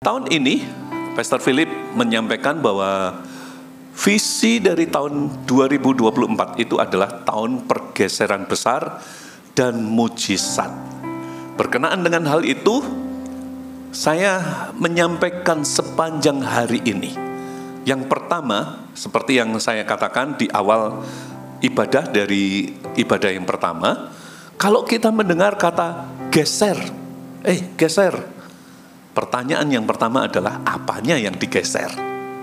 Tahun ini, Pastor Philip menyampaikan bahwa visi dari tahun 2024 itu adalah tahun pergeseran besar dan mujizat. Berkenaan dengan hal itu, saya menyampaikan sepanjang hari ini. Yang pertama, seperti yang saya katakan di awal ibadah dari ibadah yang pertama, kalau kita mendengar kata geser, geser. Pertanyaan yang pertama adalah apanya yang digeser,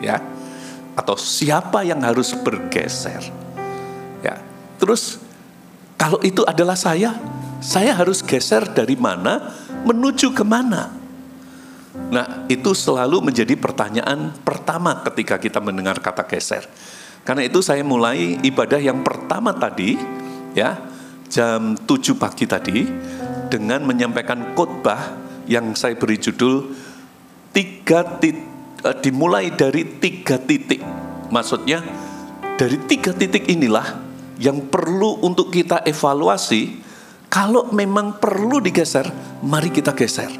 ya? Atau siapa yang harus bergeser, ya? Terus kalau itu adalah saya harus geser dari mana menuju kemana? Nah, itu selalu menjadi pertanyaan pertama ketika kita mendengar kata geser. Karena itu saya mulai ibadah yang pertama tadi, ya, jam 7 pagi tadi dengan menyampaikan khotbah yang saya beri judul dimulai dari 3 titik. Maksudnya dari 3 titik inilah yang perlu untuk kita evaluasi. Kalau memang perlu digeser, mari kita geser.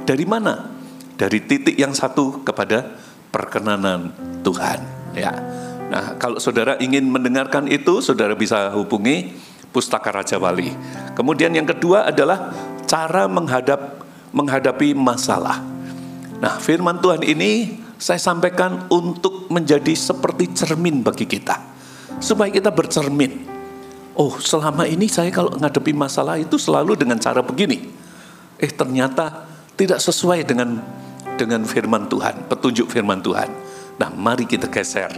Dari mana? Dari titik yang satu kepada perkenanan Tuhan, ya. Nah, kalau saudara ingin mendengarkan itu, saudara bisa hubungi Pustaka Raja Wali. Kemudian yang kedua adalah cara menghadapi masalah. Nah, firman Tuhan ini saya sampaikan untuk menjadi seperti cermin bagi kita, supaya kita bercermin. Oh, selama ini saya kalau menghadapi masalah itu selalu dengan cara begini. Ternyata tidak sesuai dengan firman Tuhan, petunjuk firman Tuhan. Nah, mari kita geser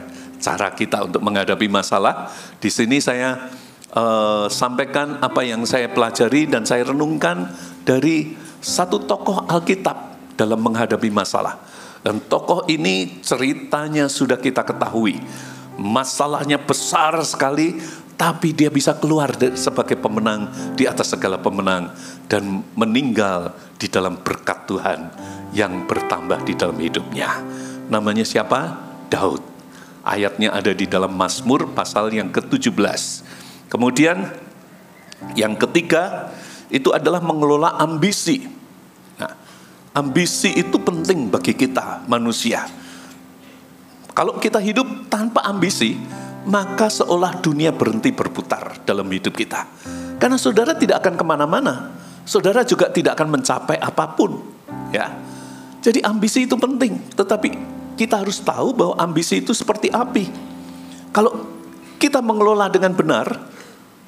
cara kita untuk menghadapi masalah. Di sini saya sampaikan apa yang saya pelajari dan saya renungkan dari satu tokoh Alkitab dalam menghadapi masalah. Dan tokoh ini ceritanya sudah kita ketahui. Masalahnya besar sekali, tapi dia bisa keluar sebagai pemenang di atas segala pemenang dan meninggal di dalam berkat Tuhan yang bertambah di dalam hidupnya. Namanya siapa? Daud. Ayatnya ada di dalam Mazmur pasal yang ke-17. Kemudian yang ketiga itu adalah mengelola ambisi. Nah, ambisi itu penting bagi kita manusia. Kalau kita hidup tanpa ambisi, maka seolah dunia berhenti berputar dalam hidup kita. Karena saudara tidak akan kemana-mana. Saudara juga tidak akan mencapai apapun, ya. Jadi ambisi itu penting. Tetapi kita harus tahu bahwa ambisi itu seperti api. Kalau kita mengelola dengan benar,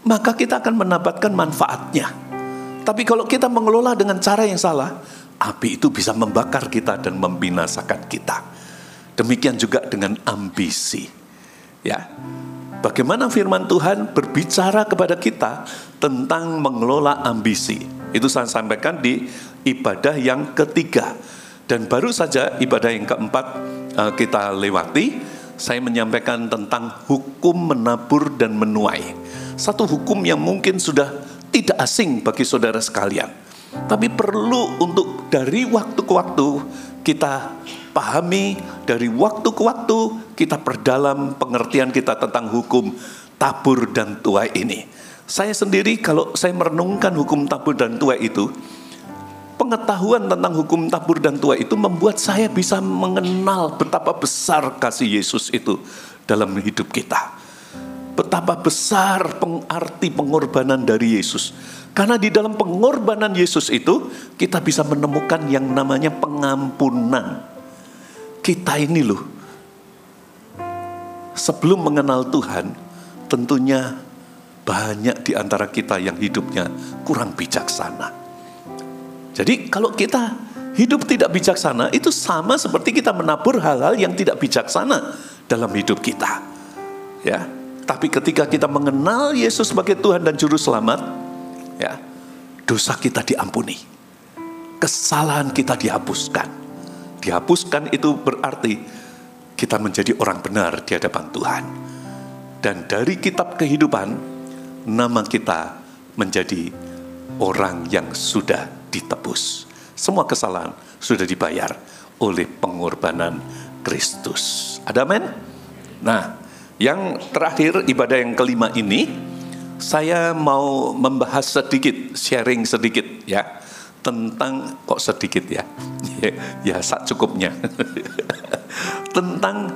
maka kita akan mendapatkan manfaatnya. Tapi kalau kita mengelola dengan cara yang salah, api itu bisa membakar kita dan membinasakan kita. Demikian juga dengan ambisi, ya. Bagaimana firman Tuhan berbicara kepada kita tentang mengelola ambisi? Itu saya sampaikan di ibadah yang ketiga. Dan baru saja ibadah yang keempat kita lewati. Saya menyampaikan tentang hukum menabur dan menuai. Satu hukum yang mungkin sudah tidak asing bagi saudara sekalian, tapi perlu untuk dari waktu ke waktu kita pahami, dari waktu ke waktu kita perdalam pengertian kita tentang hukum tabur dan tuai ini. Saya sendiri kalau saya merenungkan hukum tabur dan tuai itu, pengetahuan tentang hukum tabur dan tuai itu membuat saya bisa mengenal betapa besar kasih Yesus itu dalam hidup kita. Betapa besar arti pengorbanan dari Yesus. Karena di dalam pengorbanan Yesus itu, kita bisa menemukan yang namanya pengampunan. Kita ini loh, sebelum mengenal Tuhan, tentunya banyak di antara kita yang hidupnya kurang bijaksana. Jadi kalau kita hidup tidak bijaksana, itu sama seperti kita menabur hal-hal yang tidak bijaksana dalam hidup kita, ya. Tapi ketika kita mengenal Yesus sebagai Tuhan dan Juru Selamat, ya, dosa kita diampuni, kesalahan kita dihapuskan. Dihapuskan itu berarti kita menjadi orang benar di hadapan Tuhan. Dan dari kitab kehidupan, nama kita menjadi orang yang sudah ditebus. Semua kesalahan sudah dibayar oleh pengorbanan Kristus. Ada amin? Nah, yang terakhir ibadah yang kelima ini, saya mau membahas sedikit, sharing sedikit, ya, tentang, kok sedikit ya, ya sak cukupnya, tentang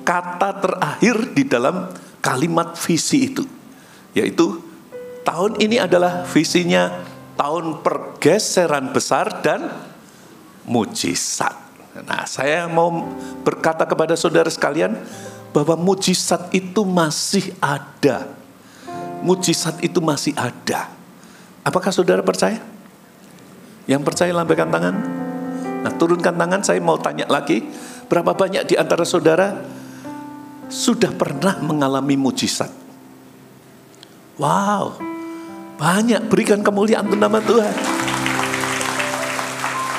kata terakhir di dalam kalimat visi itu, yaitu tahun ini adalah visinya tahun pergeseran besar dan mujizat. Nah, saya mau berkata kepada saudara sekalian bahwa mujizat itu masih ada. Mujizat itu masih ada. Apakah saudara percaya? Yang percaya lambaikan tangan. Nah, turunkan tangan, saya mau tanya lagi. Berapa banyak di antara saudara sudah pernah mengalami mujizat? Wow, banyak. Berikan kemuliaan untuk nama Tuhan.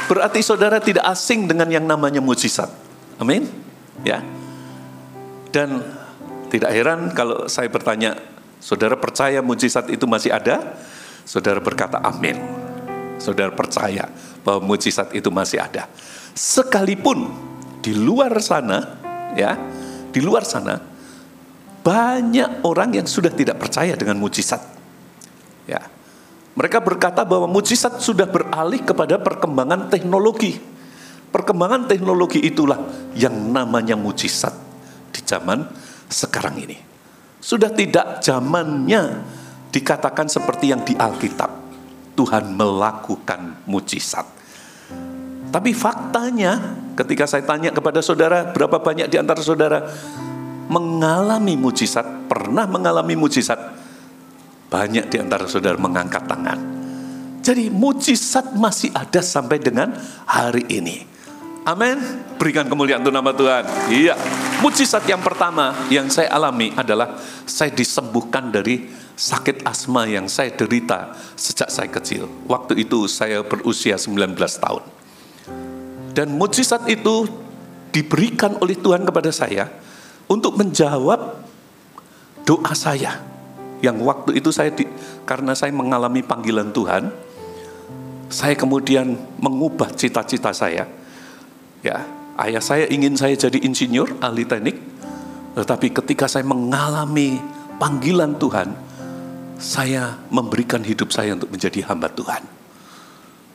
Berarti saudara tidak asing dengan yang namanya mujizat. Amin. Ya. Dan tidak heran kalau saya bertanya, saudara percaya mujizat itu masih ada? Saudara berkata amin. Saudara percaya bahwa mujizat itu masih ada. Sekalipun di luar sana, ya, di luar sana banyak orang yang sudah tidak percaya dengan mujizat. Ya. Mereka berkata bahwa mujizat sudah beralih kepada perkembangan teknologi. Perkembangan teknologi itulah yang namanya mujizat di zaman sekarang ini. Sudah tidak zamannya dikatakan seperti yang di Alkitab, Tuhan melakukan mujizat. Tapi faktanya, ketika saya tanya kepada saudara, berapa banyak di antara saudara mengalami mujizat, pernah mengalami mujizat? Banyak di antara saudara mengangkat tangan. Jadi mujizat masih ada sampai dengan hari ini. Amin. Berikan kemuliaan untuk nama Tuhan. Iya. Mujizat yang pertama yang saya alami adalah saya disembuhkan dari sakit asma yang saya derita sejak saya kecil. Waktu itu saya berusia 19 tahun. Dan mujizat itu diberikan oleh Tuhan kepada saya untuk menjawab doa saya. Yang waktu itu karena saya mengalami panggilan Tuhan, saya kemudian mengubah cita-cita saya. Ya, ayah saya ingin saya jadi insinyur, ahli teknik. Tetapi ketika saya mengalami panggilan Tuhan, saya memberikan hidup saya untuk menjadi hamba Tuhan.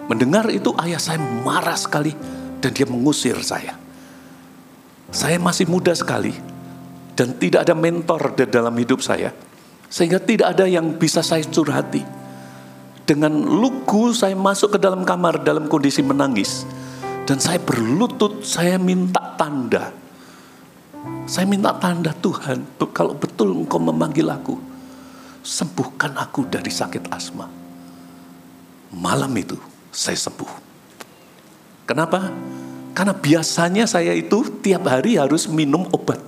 Mendengar itu ayah saya marah sekali dan dia mengusir saya. Saya masih muda sekali dan tidak ada mentor di dalam hidup saya. Sehingga tidak ada yang bisa saya curhati. Dengan lugu saya masuk ke dalam kamar dalam kondisi menangis. Dan saya berlutut, saya minta tanda. Saya minta tanda, Tuhan, kalau betul Engkau memanggil aku, sembuhkan aku dari sakit asma. Malam itu saya sembuh. Kenapa? Karena biasanya saya itu tiap hari harus minum obat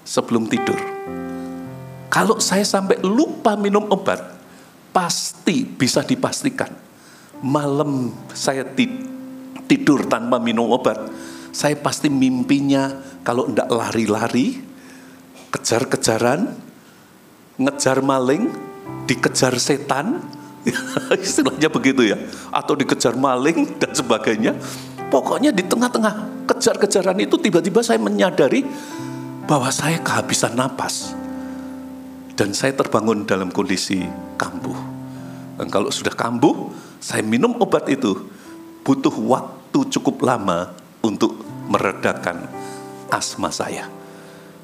sebelum tidur. Kalau saya sampai lupa minum obat, pasti bisa dipastikan malam saya tidur tanpa minum obat, saya pasti mimpinya kalau enggak lari-lari, kejar-kejaran, ngejar maling, dikejar setan, istilahnya begitu ya, atau dikejar maling dan sebagainya. Pokoknya di tengah-tengah kejar-kejaran itu tiba-tiba saya menyadari bahwa saya kehabisan napas. Dan saya terbangun dalam kondisi kambuh. Dan kalau sudah kambuh, saya minum obat itu. Butuh waktu cukup lama untuk meredakan asma saya.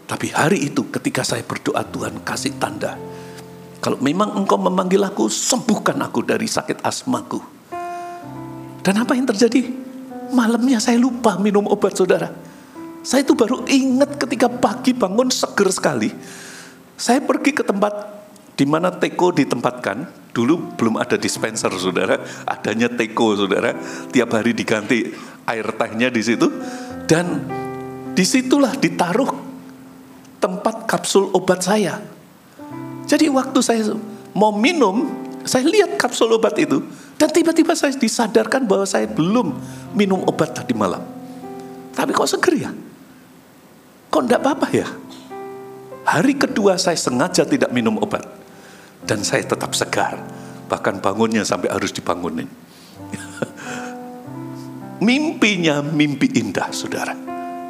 Tapi hari itu ketika saya berdoa, Tuhan kasih tanda. Kalau memang Engkau memanggil aku, sembuhkan aku dari sakit asmaku. Dan apa yang terjadi? Malamnya saya lupa minum obat, saudara. Saya itu baru ingat ketika pagi bangun seger sekali. Saya pergi ke tempat di mana teko ditempatkan. Dulu belum ada dispenser, saudara. Adanya teko, saudara. Tiap hari diganti air tehnya di situ. Dan disitulah ditaruh tempat kapsul obat saya. Jadi waktu saya mau minum, saya lihat kapsul obat itu. Dan tiba-tiba saya disadarkan bahwa saya belum minum obat tadi malam. Tapi kok seger ya? Kok enggak apa-apa ya? Hari kedua saya sengaja tidak minum obat. Dan saya tetap segar. Bahkan bangunnya sampai harus dibangunin. Mimpinya mimpi indah, saudara.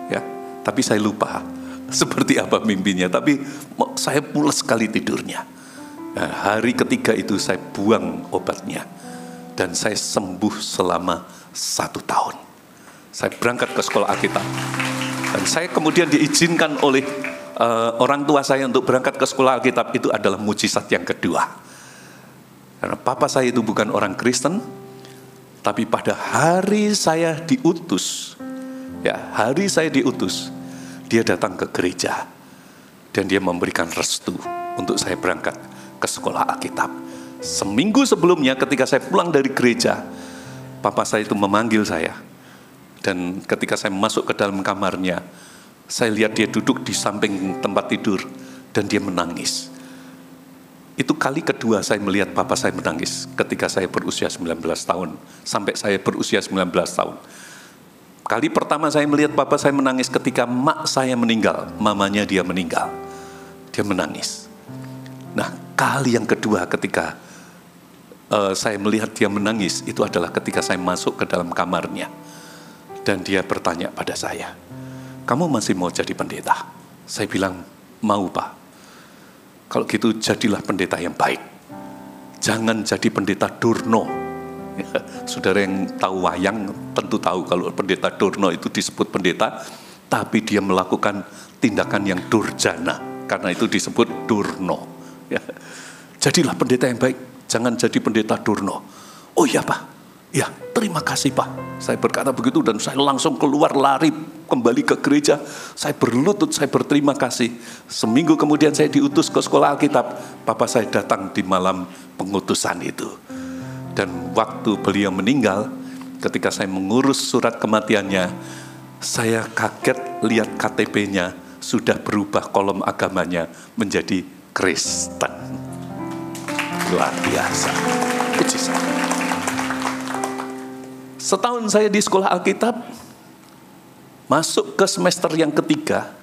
Ya, tapi saya lupa seperti apa mimpinya. Tapi saya pulas sekali tidurnya. Nah, hari ketiga itu saya buang obatnya. Dan saya sembuh selama 1 tahun. Saya berangkat ke sekolah Alkitab. Dan saya kemudian diizinkan oleh orang tua saya untuk berangkat ke sekolah Alkitab. Itu adalah mujizat yang kedua. Karena papa saya itu bukan orang Kristen, tapi pada hari saya diutus, dia datang ke gereja. Dan dia memberikan restu untuk saya berangkat ke sekolah Alkitab. Seminggu sebelumnya ketika saya pulang dari gereja, papa saya itu memanggil saya. Dan ketika saya masuk ke dalam kamarnya, saya lihat dia duduk di samping tempat tidur dan dia menangis. Itu kali kedua saya melihat papa saya menangis ketika saya berusia 19 tahun. Sampai saya berusia 19 tahun. Kali pertama saya melihat papa saya menangis ketika mak saya meninggal. Mamanya dia meninggal. Dia menangis. Nah, kali yang kedua ketika saya melihat dia menangis, itu adalah ketika saya masuk ke dalam kamarnya. Dan dia bertanya pada saya, "Kamu masih mau jadi pendeta?" Saya bilang, "Mau, Pak." "Kalau gitu jadilah pendeta yang baik. Jangan jadi pendeta durno." Saudara yang tahu wayang tentu tahu kalau pendeta durno itu disebut pendeta, tapi dia melakukan tindakan yang durjana. Karena itu disebut durno. Jadilah pendeta yang baik, jangan jadi pendeta durno. "Oh iya, Pak. Ya, terima kasih, Pak." Saya berkata begitu dan saya langsung keluar lari kembali ke gereja. Saya berlutut, saya berterima kasih. Seminggu kemudian saya diutus ke sekolah Alkitab. Papa saya datang di malam pengutusan itu. Dan waktu beliau meninggal, ketika saya mengurus surat kematiannya, saya kaget lihat KTP-nya sudah berubah kolom agamanya menjadi Kristen. Luar biasa. Mujizat. Setahun saya di sekolah Alkitab, masuk ke semester yang ketiga,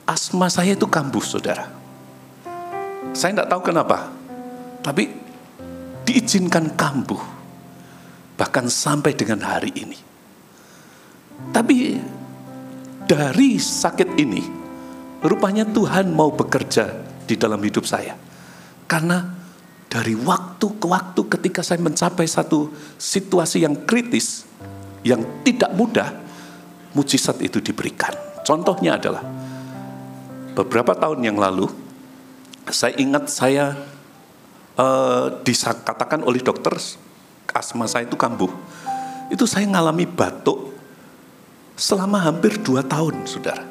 asma saya itu kambuh, saudara. Saya tidak tahu kenapa, tapi diizinkan kambuh. Bahkan sampai dengan hari ini. Tapi dari sakit ini, rupanya Tuhan mau bekerja di dalam hidup saya. Karena dari waktu ke waktu ketika saya mencapai satu situasi yang kritis, yang tidak mudah, mujizat itu diberikan. Contohnya adalah, beberapa tahun yang lalu, saya ingat saya dikatakan oleh dokter, asma saya itu kambuh. Itu saya ngalami batuk selama hampir 2 tahun, saudara.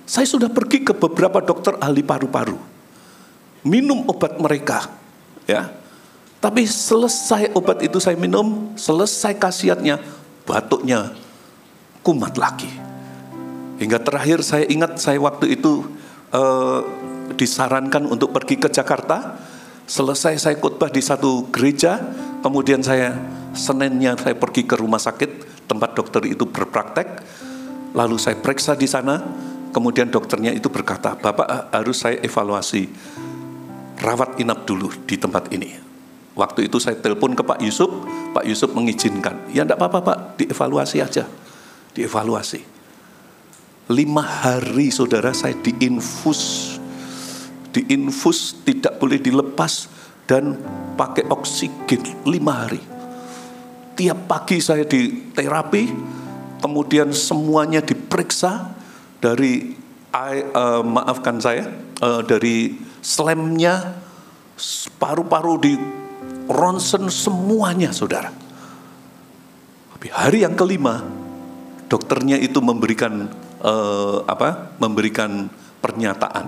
Saya sudah pergi ke beberapa dokter ahli paru-paru, minum obat mereka, ya. Tapi selesai obat itu saya minum, selesai khasiatnya, batuknya kumat lagi. Hingga terakhir saya ingat, saya waktu itu disarankan untuk pergi ke Jakarta. Selesai saya khotbah di satu gereja, kemudian Seninnya saya pergi ke rumah sakit tempat dokter itu berpraktek. Lalu saya periksa di sana, kemudian dokternya itu berkata, "Bapak harus saya evaluasi, rawat inap dulu di tempat ini." Waktu itu saya telepon ke Pak Yusuf mengizinkan. "Ya enggak apa-apa, Pak, dievaluasi aja." Dievaluasi. 5 hari, saudara, saya diinfus, tidak boleh dilepas, dan pakai oksigen 5 hari. Tiap pagi saya di terapi, kemudian semuanya diperiksa dari dari slamnya, paru-paru di ronsen, semuanya, saudara. Tapi hari yang kelima, dokternya itu memberikan pernyataan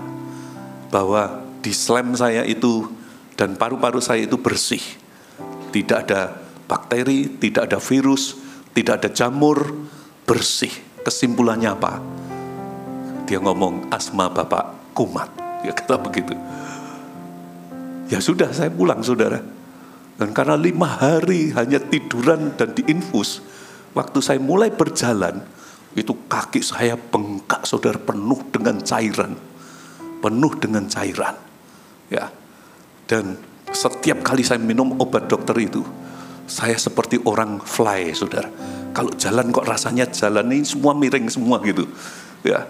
bahwa di slam saya itu dan paru-paru saya itu bersih, tidak ada bakteri, tidak ada virus, tidak ada jamur, bersih. Kesimpulannya apa? Dia ngomong, "Asma Bapak kumat." Dia kata begitu. Ya sudah, saya pulang, saudara. Dan karena 5 hari hanya tiduran dan diinfus, waktu saya mulai berjalan, itu kaki saya bengkak, saudara, penuh dengan cairan. Ya. Dan setiap kali saya minum obat dokter itu, saya seperti orang fly, saudara. Kalau jalan kok rasanya jalan ini semua miring semua gitu. Ya.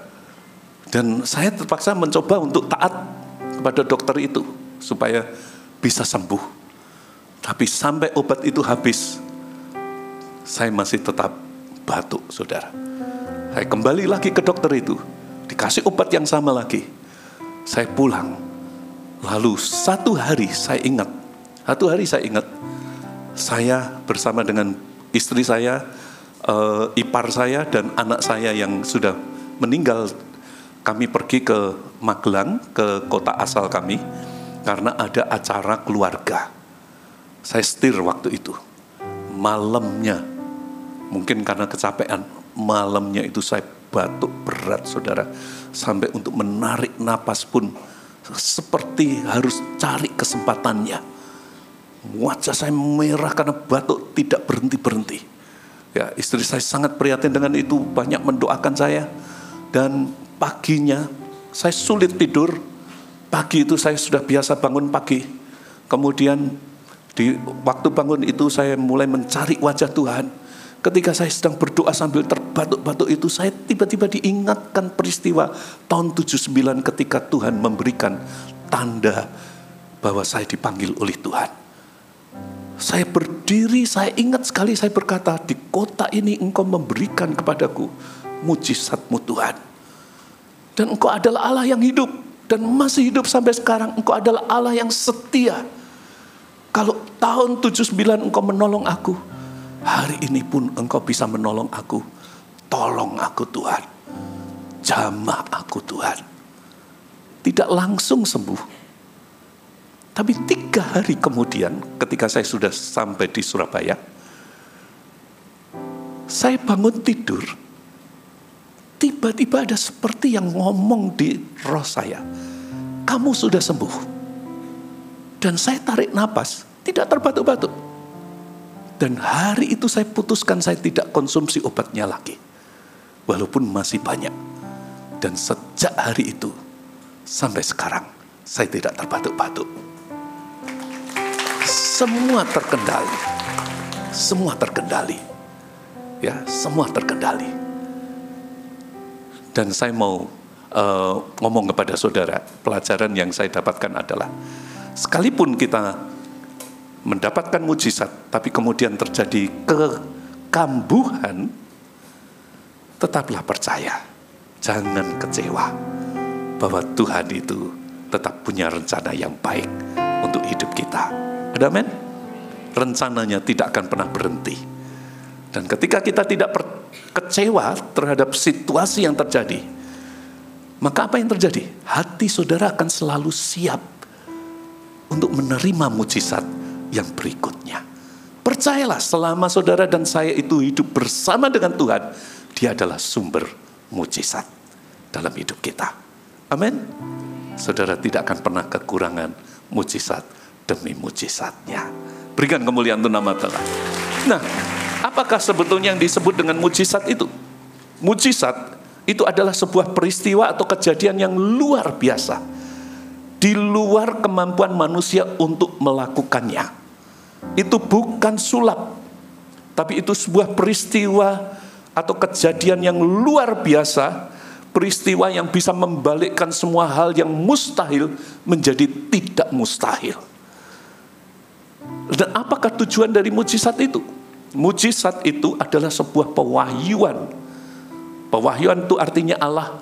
Dan saya terpaksa mencoba untuk taat kepada dokter itu supaya bisa sembuh. Tapi sampai obat itu habis, saya masih tetap batuk, saudara. Saya kembali lagi ke dokter itu, dikasih obat yang sama lagi. Saya pulang. Lalu satu hari saya ingat, saya bersama dengan istri saya, ipar saya, dan anak saya yang sudah meninggal. Kami pergi ke Magelang, ke kota asal kami, karena ada acara keluarga. Saya setir waktu itu. Malamnya, mungkin karena kecapean, malamnya itu saya batuk berat, saudara. Sampai untuk menarik napas pun seperti harus cari kesempatannya. Wajah saya merah karena batuk tidak berhenti-berhenti. Ya, istri saya sangat prihatin dengan itu, banyak mendoakan saya. Dan paginya saya sulit tidur. Pagi itu saya sudah biasa bangun pagi. Kemudian di waktu bangun itu saya mulai mencari wajah Tuhan. Ketika saya sedang berdoa sambil terbatuk-batuk itu, saya tiba-tiba diingatkan peristiwa tahun 79 ketika Tuhan memberikan tanda bahwa saya dipanggil oleh Tuhan. Saya berdiri, saya ingat sekali saya berkata, di kota ini Engkau memberikan kepadaku mujizat-Mu Tuhan. Dan Engkau adalah Allah yang hidup dan masih hidup sampai sekarang. Engkau adalah Allah yang setia. Kalau tahun 79 Engkau menolong aku, hari ini pun Engkau bisa menolong aku. Tolong aku Tuhan. Jamah aku Tuhan. Tidak langsung sembuh. Tapi 3 hari kemudian ketika saya sudah sampai di Surabaya, saya bangun tidur. Tiba-tiba ada seperti yang ngomong di roh saya. Kamu sudah sembuh. Dan saya tarik napas, tidak terbatuk-batuk. Dan hari itu saya putuskan saya tidak konsumsi obatnya lagi. Walaupun masih banyak. Dan sejak hari itu, sampai sekarang, saya tidak terbatuk-batuk. Semua terkendali. Semua terkendali. Ya, semua terkendali. Dan saya mau ngomong kepada saudara, pelajaran yang saya dapatkan adalah, sekalipun kita mendapatkan mujizat, tapi kemudian terjadi kekambuhan, tetaplah percaya, jangan kecewa, bahwa Tuhan itu tetap punya rencana yang baik untuk hidup kita. Ada amin? Rencananya tidak akan pernah berhenti. Dan ketika kita tidak kecewa terhadap situasi yang terjadi, maka apa yang terjadi? Hati saudara akan selalu siap untuk menerima mujizat yang berikutnya. Percayalah, selama saudara dan saya itu hidup bersama dengan Tuhan, Dia adalah sumber mujizat dalam hidup kita. Amin. Saudara tidak akan pernah kekurangan mujizat demi mujizatnya. Berikan kemuliaan untuk nama Tuhan. Nah, apakah sebetulnya yang disebut dengan mujizat itu? Mujizat itu adalah sebuah peristiwa atau kejadian yang luar biasa, di luar kemampuan manusia untuk melakukannya. Itu bukan sulap, tapi itu sebuah peristiwa atau kejadian yang luar biasa, peristiwa yang bisa membalikkan semua hal yang mustahil menjadi tidak mustahil. Dan apakah tujuan dari mujizat itu? Mujizat itu adalah sebuah pewahyuan. Pewahyuan itu artinya Allah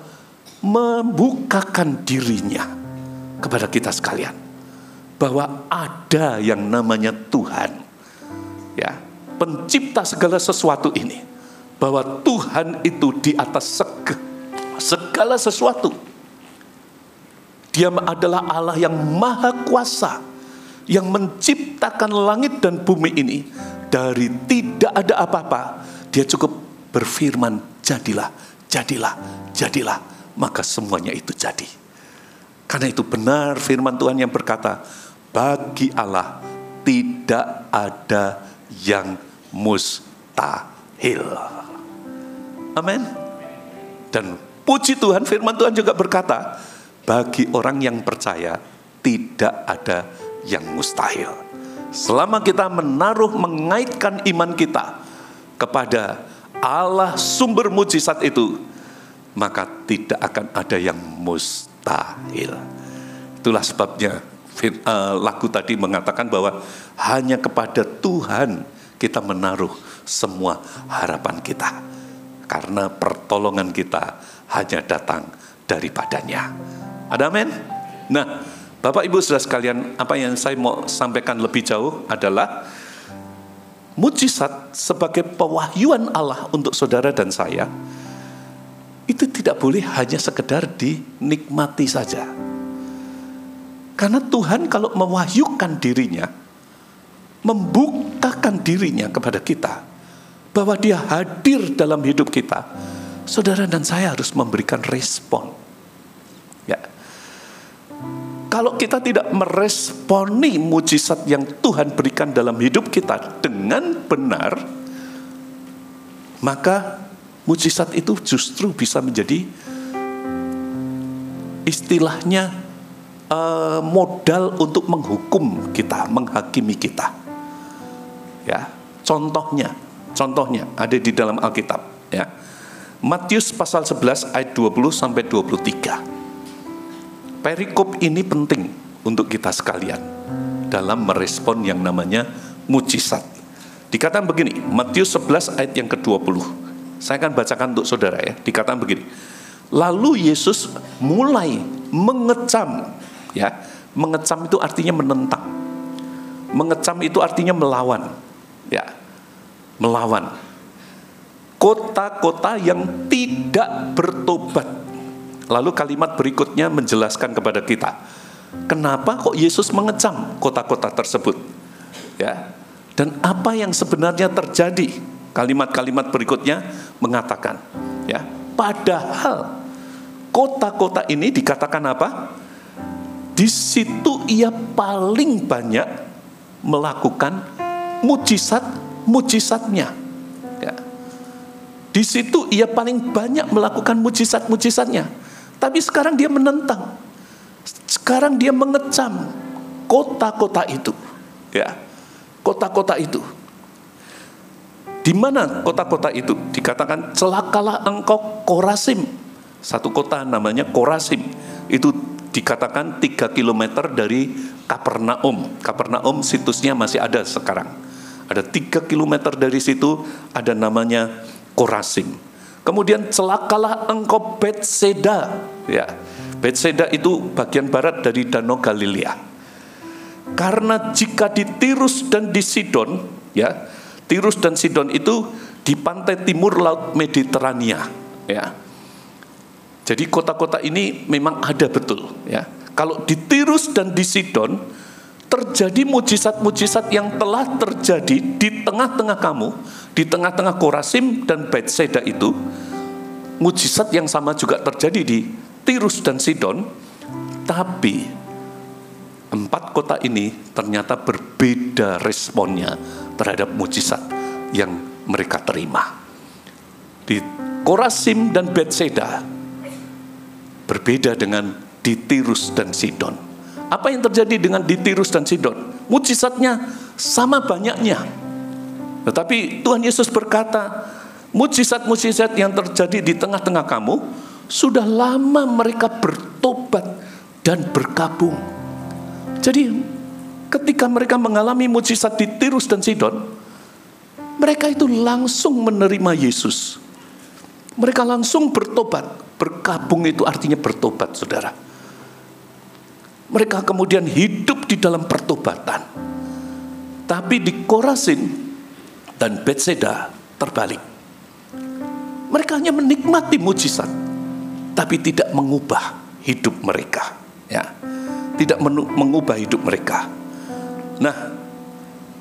membukakan dirinya kepada kita sekalian, bahwa ada yang namanya Tuhan, ya, pencipta segala sesuatu ini, bahwa Tuhan itu di atas segala sesuatu. Dia adalah Allah yang maha kuasa, yang menciptakan langit dan bumi ini dari tidak ada apa-apa. Dia cukup berfirman, jadilah, jadilah, jadilah, maka semuanya itu jadi. Karena itu benar firman Tuhan yang berkata, bagi Allah tidak ada yang mustahil. Amin. Dan puji Tuhan, firman Tuhan juga berkata, bagi orang yang percaya tidak ada yang mustahil. Selama kita mengaitkan iman kita kepada Allah sumber mujizat itu, maka tidak akan ada yang mustahil. Itulah sebabnya lagu tadi mengatakan bahwa hanya kepada Tuhan kita menaruh semua harapan kita. Karena pertolongan kita hanya datang daripadanya. Ada amin? Nah, Bapak Ibu Saudara sekalian, apa yang saya mau sampaikan lebih jauh adalah mujizat sebagai pewahyuan Allah untuk saudara dan saya, itu tidak boleh hanya sekedar dinikmati saja. Karena Tuhan kalau mewahyukan dirinya, membukakan dirinya kepada kita, bahwa dia hadir dalam hidup kita, saudara dan saya harus memberikan respon. Ya. Kalau kita tidak meresponi mujizat yang Tuhan berikan dalam hidup kita dengan benar, maka mujizat itu justru bisa menjadi istilahnya modal untuk menghukum kita, menghakimi kita. Ya, contohnya ada di dalam Alkitab, ya. Matius pasal 11 ayat 20 sampai 23. Perikop ini penting untuk kita sekalian dalam merespon yang namanya mujizat. Dikatakan begini, Matius 11 ayat yang ke-20. Saya akan bacakan untuk saudara, ya. Dikatakan begini. Lalu Yesus mulai mengecam, ya. Mengecam itu artinya menentang. Mengecam itu artinya melawan, ya. Melawan kota-kota yang tidak bertobat. Lalu kalimat berikutnya menjelaskan kepada kita, kenapa kok Yesus mengecam kota-kota tersebut, ya, dan apa yang sebenarnya terjadi. Kalimat-kalimat berikutnya mengatakan, ya, padahal kota-kota ini dikatakan apa? Di situ ia paling banyak melakukan mujizatnya. Ya. Di situ ia paling banyak melakukan mujizatnya. Tapi sekarang dia menentang. Sekarang dia mengecam kota-kota itu. Ya. Kota-kota itu. Di mana kota-kota itu? Dikatakan celakalah engkau Korazim. Satu kota namanya Korazim. Itu dikatakan 3 kilometer dari Kapernaum. Kapernaum situsnya masih ada sekarang. Ada 3 kilometer dari situ ada namanya Korazim. Kemudian celakalah engkau Betseda. Ya, Betseda itu bagian barat dari Danau Galilea. Karena jika di Tirus dan di Sidon, ya, Tirus dan Sidon itu di pantai timur Laut Mediterania. Ya. Jadi kota-kota ini memang ada betul. Ya. Kalau di Tirus dan di Sidon terjadi mujizat-mujizat yang telah terjadi di tengah-tengah kamu, di tengah-tengah Korazim dan Betseda itu, mujizat yang sama juga terjadi di Tirus dan Sidon, tapi 4 kota ini ternyata berbeda responnya terhadap mujizat yang mereka terima. Di Korazim dan Betseda berbeda dengan di Tirus dan Sidon. Apa yang terjadi dengan di Tirus dan Sidon? Mujizatnya sama banyaknya. Tetapi Tuhan Yesus berkata, mujizat-mujizat yang terjadi di tengah-tengah kamu, sudah lama mereka bertobat dan berkabung. Jadi ketika mereka mengalami mujizat di Tirus dan Sidon, mereka itu langsung menerima Yesus. Mereka langsung bertobat. Berkabung itu artinya bertobat, saudara. Mereka kemudian hidup di dalam pertobatan. Tapi di Korazim dan Betseda terbalik. Mereka hanya menikmati mujizat, tapi tidak mengubah hidup mereka. Ya, tidak mengubah hidup mereka. Nah,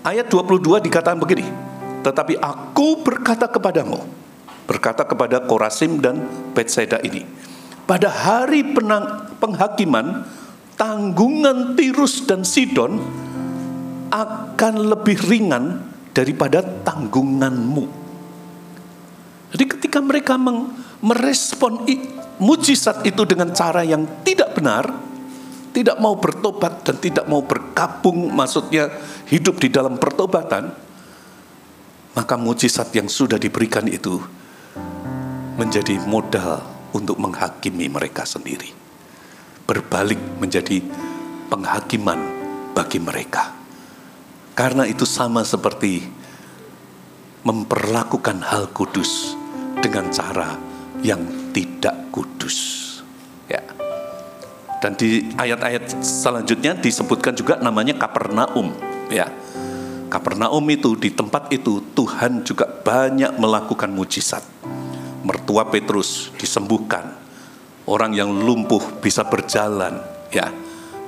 ayat 22 dikatakan begini. Tetapi aku berkata kepadamu, berkata kepada Korazim dan Betseda ini, pada hari penghakiman, tanggungan Tirus dan Sidon akan lebih ringan daripada tanggunganmu. Jadi ketika mereka merespon mujizat itu dengan cara yang tidak benar, tidak mau bertobat dan tidak mau berkabung, maksudnya hidup di dalam pertobatan, maka mujizat yang sudah diberikan itu menjadi modal untuk menghakimi mereka sendiri. Berbalik menjadi penghakiman bagi mereka. Karena itu sama seperti memperlakukan hal kudus dengan cara yang tidak kudus. Ya. Dan di ayat-ayat selanjutnya disebutkan juga namanya Kapernaum. Ya. Kapernaum itu, di tempat itu Tuhan juga banyak melakukan mujizat. Mertua Petrus disembuhkan, orang yang lumpuh bisa berjalan, ya,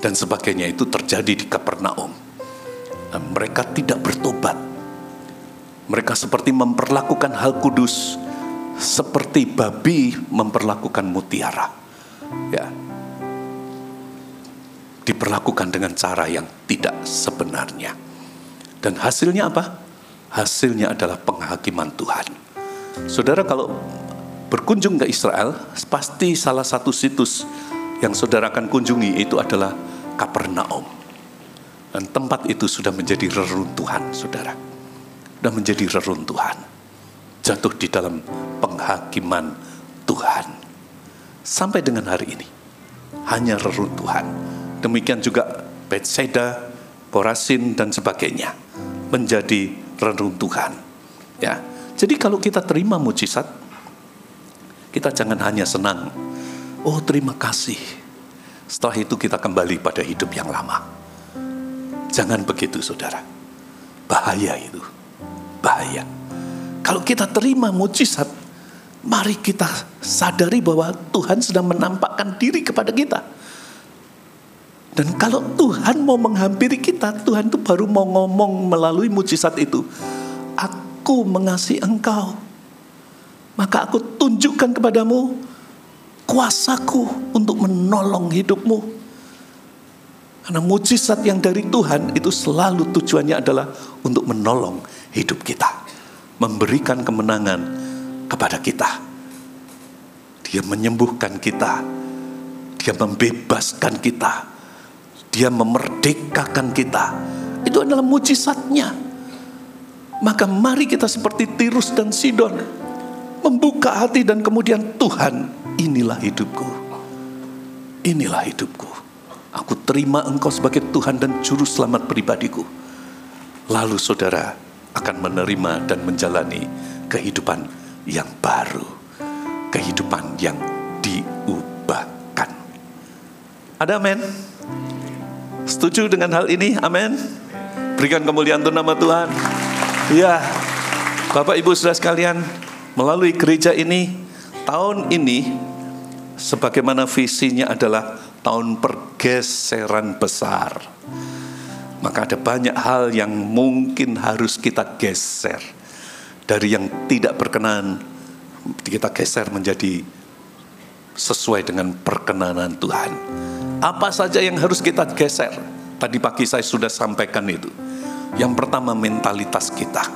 dan sebagainya itu terjadi di Kapernaum. Dan mereka tidak bertobat. Mereka seperti memperlakukan hal kudus seperti babi memperlakukan mutiara, ya, diperlakukan dengan cara yang tidak sebenarnya. Dan hasilnya apa? Hasilnya adalah penghakiman Tuhan. Saudara kalau berkunjung ke Israel, pasti salah satu situs yang saudara akan kunjungi itu adalah Kapernaum. Dan tempat itu sudah menjadi reruntuhan, saudara. Sudah menjadi reruntuhan. Jatuh di dalam penghakiman Tuhan. Sampai dengan hari ini, hanya reruntuhan. Demikian juga Bethsaida, Korasin, dan sebagainya. Menjadi reruntuhan. Ya. Jadi kalau kita terima mujizat, kita jangan hanya senang. Oh, terima kasih. Setelah itu kita kembali pada hidup yang lama. Jangan begitu, saudara. Bahaya itu. Bahaya. Kalau kita terima mujizat, mari kita sadari bahwa Tuhan sedang menampakkan diri kepada kita. Dan kalau Tuhan mau menghampiri kita, Tuhan itu baru mau ngomong melalui mujizat itu. Aku mengasihi engkau, maka aku tunjukkan kepadamu kuasaku untuk menolong hidupmu. Karena mujizat yang dari Tuhan itu selalu tujuannya adalah untuk menolong hidup kita, memberikan kemenangan kepada kita. Dia menyembuhkan kita, dia membebaskan kita, dia memerdekakan kita. Itu adalah mujizatnya. Maka mari kita seperti Tirus dan Sidon, membuka hati dan kemudian Tuhan, inilah hidupku. Inilah hidupku. Aku terima engkau sebagai Tuhan dan Juru Selamat pribadiku. Lalu saudara akan menerima dan menjalani kehidupan yang baru. Kehidupan yang diubahkan. Ada amin? Setuju dengan hal ini? Amin? Berikan kemuliaan untuk nama Tuhan. Ya, Bapak Ibu Saudara sekalian, melalui gereja ini, tahun ini sebagaimana visinya adalah tahun pergeseran besar. Maka ada banyak hal yang mungkin harus kita geser. Dari yang tidak berkenan, kita geser menjadi sesuai dengan perkenanan Tuhan. Apa saja yang harus kita geser? Tadi pagi saya sudah sampaikan itu. Yang pertama, mentalitas kita.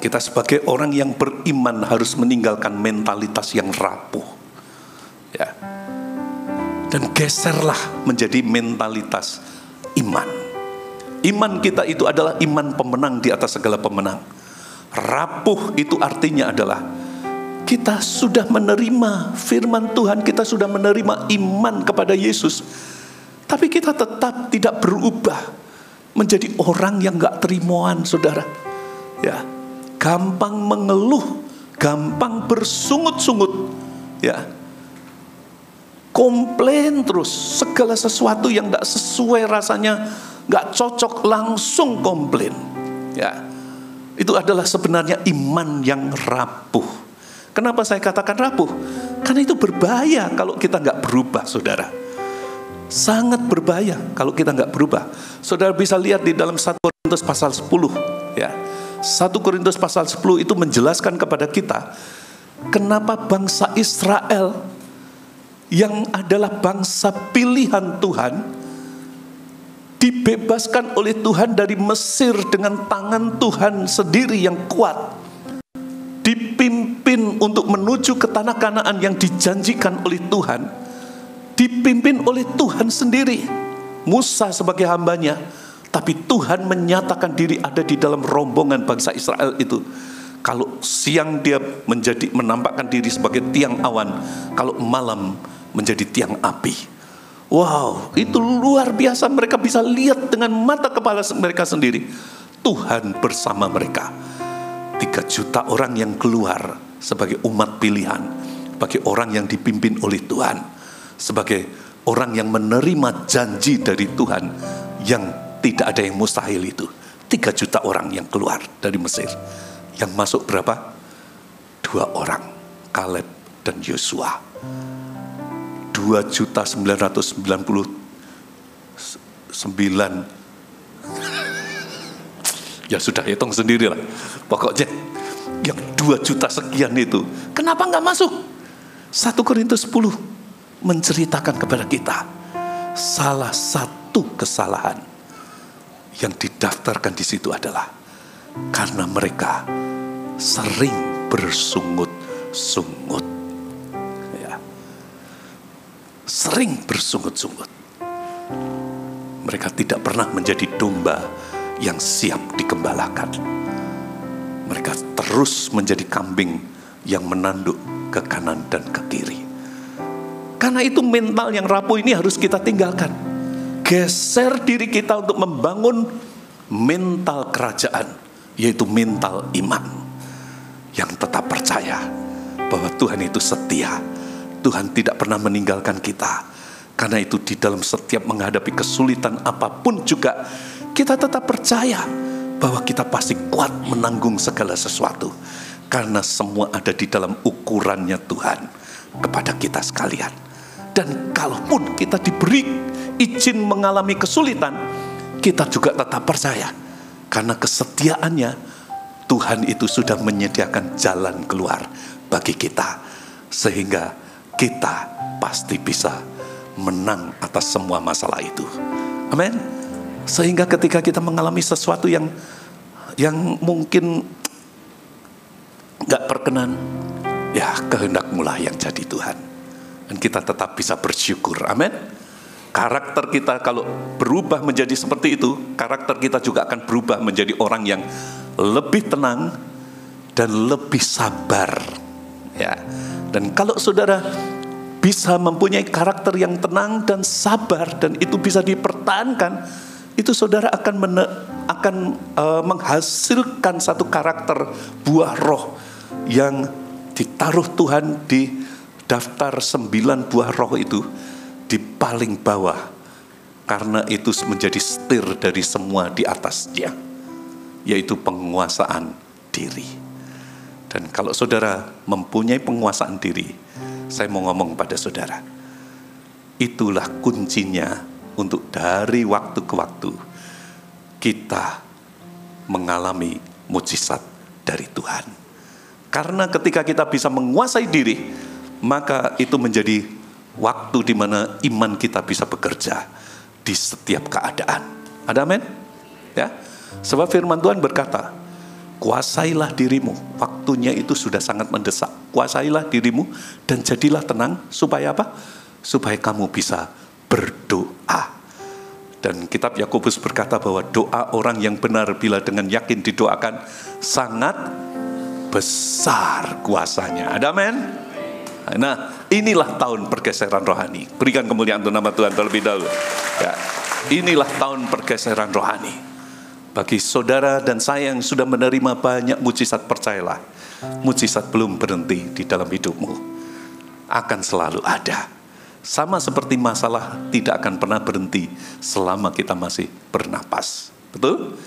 Kita sebagai orang yang beriman harus meninggalkan mentalitas yang rapuh. Ya. Dan geserlah menjadi mentalitas iman. Iman kita itu adalah iman pemenang di atas segala pemenang. Rapuh itu artinya adalah kita sudah menerima firman Tuhan, kita sudah menerima iman kepada Yesus, tapi kita tetap tidak berubah menjadi orang yang gak terimoan, saudara. Ya, gampang mengeluh, gampang bersungut-sungut, ya, komplain terus, segala sesuatu yang gak sesuai rasanya, gak cocok langsung komplain. Ya, itu adalah sebenarnya iman yang rapuh. Kenapa saya katakan rapuh? Karena itu berbahaya kalau kita gak berubah, saudara. Sangat berbahaya kalau kita gak berubah. Saudara bisa lihat di dalam 1 Korintus pasal 10. Ya, 1 Korintus pasal 10 itu menjelaskan kepada kita kenapa bangsa Israel yang adalah bangsa pilihan Tuhan dibebaskan oleh Tuhan dari Mesir dengan tangan Tuhan sendiri yang kuat, dipimpin untuk menuju ke tanah Kanaan yang dijanjikan oleh Tuhan, dipimpin oleh Tuhan sendiri. Musa sebagai hambanya, tapi Tuhan menyatakan diri ada di dalam rombongan bangsa Israel itu. Kalau siang dia menampakkan diri sebagai tiang awan, kalau malam menjadi tiang api. Wow, itu luar biasa. Mereka bisa lihat dengan mata kepala mereka sendiri. Tuhan bersama mereka. 3 juta orang yang keluar sebagai umat pilihan, sebagai orang yang dipimpin oleh Tuhan, sebagai orang yang menerima janji dari Tuhan yang tidak ada yang mustahil itu. 3 juta orang yang keluar dari Mesir. Yang masuk berapa? 2 orang, Kaleb dan Yosua. 2.999. Ya sudah, hitung sendirilah. Pokoknya yang 2 juta sekian itu, kenapa nggak masuk? 1 Korintus 10 menceritakan kepada kita salah satu kesalahan yang didaftarkan di situ adalah karena mereka sering bersungut-sungut. Ya. Sering bersungut-sungut. Mereka tidak pernah menjadi domba yang siap digembalakan. Mereka terus menjadi kambing yang menanduk ke kanan dan ke kiri. Karena itu mental yang rapuh ini harus kita tinggalkan. Geser diri kita untuk membangun mental kerajaan, yaitu mental iman. Yang tetap percaya bahwa Tuhan itu setia. Tuhan tidak pernah meninggalkan kita. Karena itu di dalam setiap menghadapi kesulitan apapun juga, kita tetap percaya bahwa kita pasti kuat menanggung segala sesuatu. Karena semua ada di dalam ukurannya Tuhan kepada kita sekalian. Dan kalaupun kita diberi izin mengalami kesulitan, kita juga tetap percaya. Karena kesetiaannya, Tuhan itu sudah menyediakan jalan keluar bagi kita. Sehingga kita pasti bisa menang atas semua masalah itu. Amin. Sehingga ketika kita mengalami sesuatu yang mungkin gak berkenan, ya kehendak-Mu lah yang jadi Tuhan. Dan kita tetap bisa bersyukur. Amin. Karakter kita kalau berubah menjadi seperti itu, karakter kita juga akan berubah menjadi orang yang lebih tenang dan lebih sabar. Ya. Dan kalau saudara bisa mempunyai karakter yang tenang dan sabar, dan itu bisa dipertahankan, itu saudara akan menghasilkan satu karakter buah roh yang ditaruh Tuhan di daftar 9 buah roh itu di paling bawah, karena itu menjadi setir dari semua di atasnya, yaitu penguasaan diri. Dan kalau saudara mempunyai penguasaan diri, saya mau ngomong pada saudara, itulah kuncinya untuk dari waktu ke waktu kita mengalami mujizat dari Tuhan. Karena ketika kita bisa menguasai diri, maka itu menjadi waktu di mana iman kita bisa bekerja di setiap keadaan. Ada amin? Ya. Sebab firman Tuhan berkata, kuasailah dirimu, waktunya itu sudah sangat mendesak. Kuasailah dirimu dan jadilah tenang, supaya apa? Supaya kamu bisa berdoa. Dan kitab Yakobus berkata bahwa doa orang yang benar bila dengan yakin didoakan sangat besar kuasanya. Ada amin? Nah, inilah tahun pergeseran rohani. Berikan kemuliaan untuk nama Tuhan terlebih dahulu. Ya, inilah tahun pergeseran rohani. Bagi saudara dan saya yang sudah menerima banyak mujizat, percayalah, mujizat belum berhenti di dalam hidupmu. Akan selalu ada. Sama seperti masalah tidak akan pernah berhenti selama kita masih bernapas. Betul?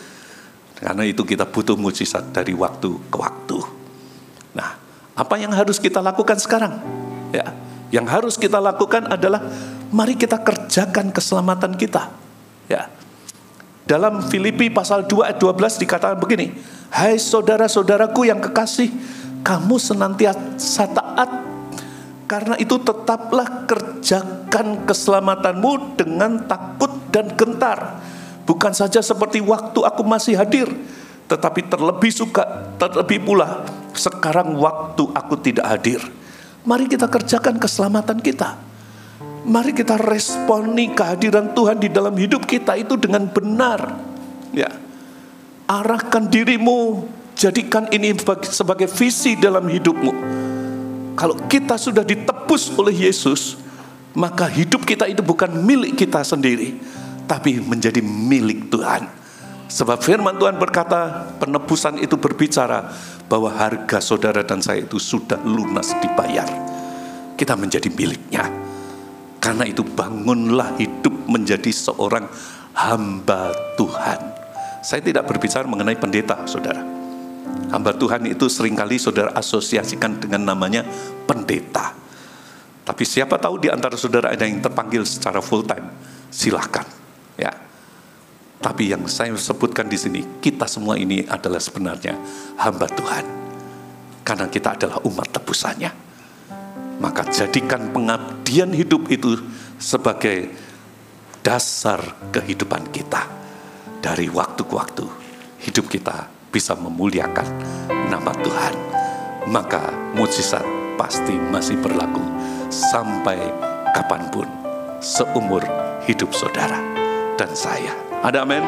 Karena itu kita butuh mujizat dari waktu ke waktu. Nah, apa yang harus kita lakukan sekarang? Ya, yang harus kita lakukan adalah mari kita kerjakan keselamatan kita. Ya. Dalam Filipi pasal 2 ayat 12 dikatakan begini, hai saudara-saudaraku yang kekasih, kamu senantiasa taat, karena itu tetaplah kerjakan keselamatanmu dengan takut dan gentar. Bukan saja seperti waktu aku masih hadir, tetapi terlebih pula sekarang waktu aku tidak hadir. Mari kita kerjakan keselamatan kita. Mari kita responi kehadiran Tuhan di dalam hidup kita itu dengan benar. Ya. Arahkan dirimu, jadikan ini sebagai visi dalam hidupmu. Kalau kita sudah ditebus oleh Yesus, maka hidup kita itu bukan milik kita sendiri, tapi menjadi milik Tuhan. Sebab firman Tuhan berkata, penebusan itu berbicara bahwa harga saudara dan saya itu sudah lunas dibayar. Kita menjadi miliknya. Karena itu bangunlah hidup menjadi seorang hamba Tuhan. Saya tidak berbicara mengenai pendeta, saudara. Hamba Tuhan itu seringkali saudara asosiasikan dengan namanya pendeta. Tapi siapa tahu di antara saudara ada yang terpanggil secara full time, silakan. Ya. Tapi yang saya sebutkan di sini, kita semua ini adalah sebenarnya hamba Tuhan. Karena kita adalah umat tebusannya. Maka jadikan pengabdian hidup itu sebagai dasar kehidupan kita. Dari waktu ke waktu, hidup kita bisa memuliakan nama Tuhan. Maka mukjizat pasti masih berlaku sampai kapanpun, seumur hidup saudara dan saya. Ada amin?